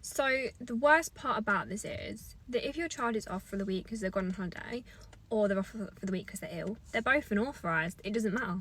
So the worst part about this is that if your child is off for the week because they've gone on holiday, or they're off for the week because they're ill, they're both unauthorised. It doesn't matter.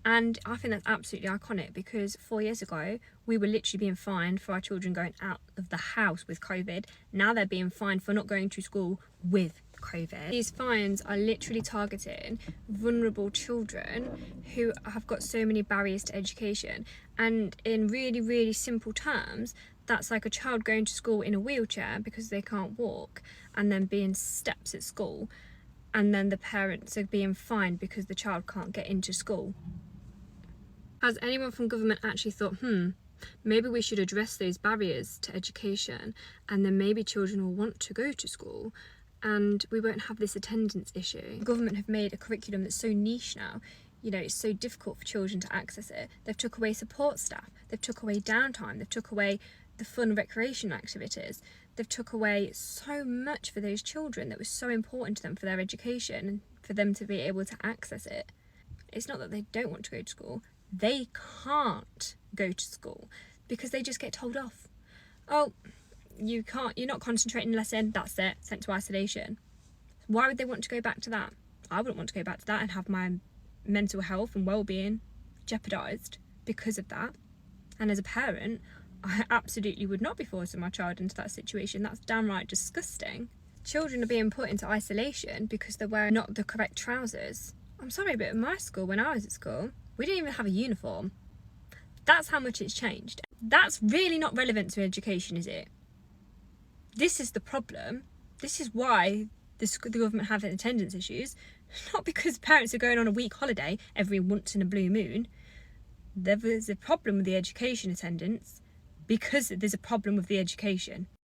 And I think that's absolutely iconic, because 4 years ago, we were literally being fined for our children going out of the house with COVID. Now they're being fined for not going to school with COVID. These fines are literally targeting vulnerable children who have got so many barriers to education. And in really, really simple terms, that's like a child going to school in a wheelchair because they can't walk, and then being steps at school, and then the parents are being fined because the child can't get into school. Has anyone from government actually thought, maybe we should address those barriers to education, and then maybe children will want to go to school and we won't have this attendance issue? The government have made a curriculum that's so niche now. You know, it's so difficult for children to access it. They've took away support staff, they've took away downtime, they've took away the fun recreation activities. They've took away so much for those children that was so important to them for their education and for them to be able to access it. It's not that they don't want to go to school. They can't go to school because they just get told off. Oh, you're not concentrating in the lesson, that's it, sent to isolation. Why would they want to go back to that? I wouldn't want to go back to that and have my mental health and well-being jeopardised because of that. And as a parent, I absolutely would not be forcing my child into that situation. That's downright disgusting. Children are being put into isolation because they're wearing not the correct trousers. I'm sorry, but at my school, when I was at school, we didn't even have a uniform. That's how much it's changed. That's really not relevant to education, is it? This is the problem. This is why the government have attendance issues. Not because parents are going on a week holiday every once in a blue moon. There is a problem with the education attendance because there's a problem with the education.